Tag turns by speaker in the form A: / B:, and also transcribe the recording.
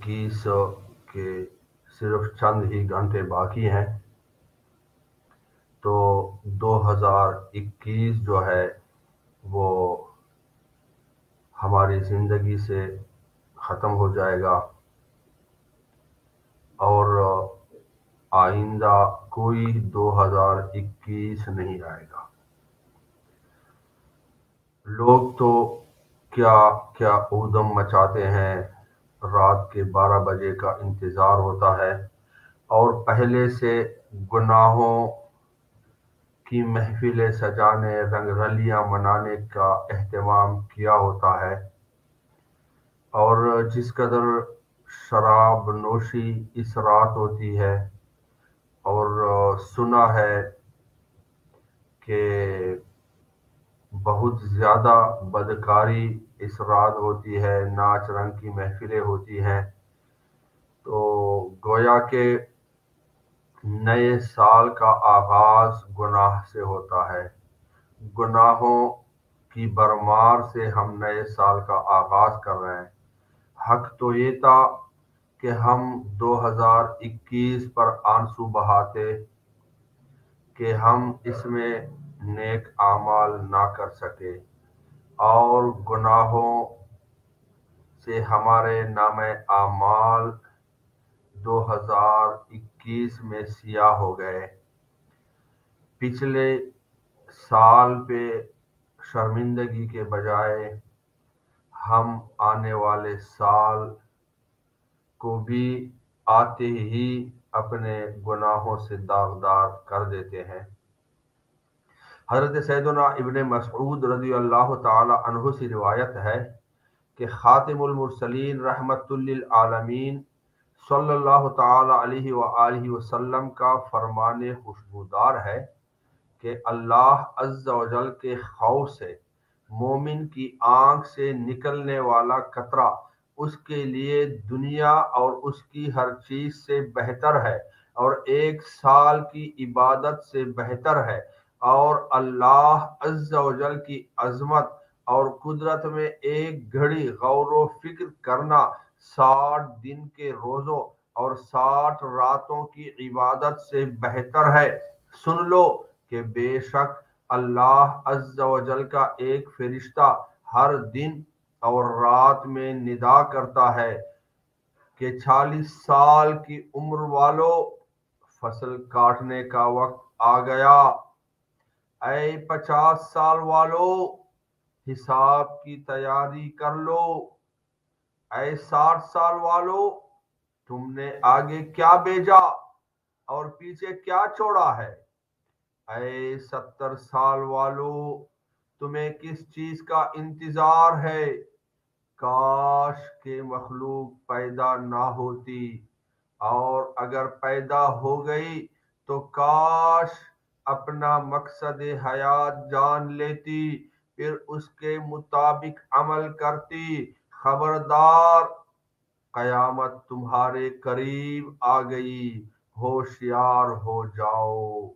A: 2021 کے صرف چند ہی گھنٹے باقی ہیں، تو 2021 جو ہے وہ ہماری زندگی سے ختم ہو جائے گا، اور آئندہ کوئی 2021 نہیں آئے گا۔ لوگ تو کیا کیا ادھم مچاتے ہیں، رات کے 12 بجے کا انتظار ہوتا ہے اور پہلے سے گناہوں کی محفلیں سجانے، رنگ رلیاں منانے کا اہتمام کیا ہوتا ہے، اور جس قدر شراب نوشی اس رات ہوتی ہے، اور سنا ہے کہ بہت زیادہ بدکاری اس رات ہوتی ہے، ناچ رنگ کی محفلیں ہوتی ہیں، تو گویا کہ نئے سال کا آغاز گناہ سے ہوتا ہے، گناہوں کی برمار سے ہم نئے سال کا آغاز کر رہے ہیں۔ حق تو یہ تھا کہ ہم 2021 پر آنسو بہاتے کہ ہم اس میں نیک اعمال نہ کر سکے، اور گناہوں سے ہمارے نام اعمال 2021 میں سیاہ ہو گئے۔ پچھلے سال پہ شرمندگی کے بجائے ہم آنے والے سال کو بھی آتے ہی اپنے گناہوں سے داغدار کر دیتے ہیں۔ حضرت سیدنا ابن مسعود رضی اللہ تعالی عنہ سے روایت ہے کہ خاتم المرسلین رحمت للعالمین صلی اللہ تعالی علیہ وآلہ وسلم کا فرمان خوشبودار ہے کہ اللہ عز و جل کے خوف سے مومن کی آنکھ سے نکلنے والا قطرہ اس کے لیے دنیا اور اس کی ہر چیز سے بہتر ہے، اور 1 سال کی عبادت سے بہتر ہے، اور اللہ عز و جل کی عظمت اور قدرت میں ایک گھڑی غور و فکر کرنا 60 دن کے روزوں اور 60 راتوں کی عبادت سے بہتر ہے۔ سن لو کہ بے شک اللہ عز و جل کا ایک فرشتہ ہر دن اور رات میں ندا کرتا ہے کہ 40 سال کی عمر والو، فصل کاٹنے کا وقت آ گیا۔ اے 50 سال والو، حساب کی تیاری کر لو۔ اے 60 سال والو، تم نے آگے کیا بھیجا اور پیچھے کیا چھوڑا ہے؟ اے 70 سال والو، تمہیں کس چیز کا انتظار ہے؟ کاش کہ مخلوق پیدا نہ ہوتی، اور اگر پیدا ہو گئی تو کاش اپنا مقصد حیات جان لیتی، پھر اس کے مطابق عمل کرتی۔ خبردار، قیامت تمہارے قریب آ گئی، ہوشیار ہو جاؤ۔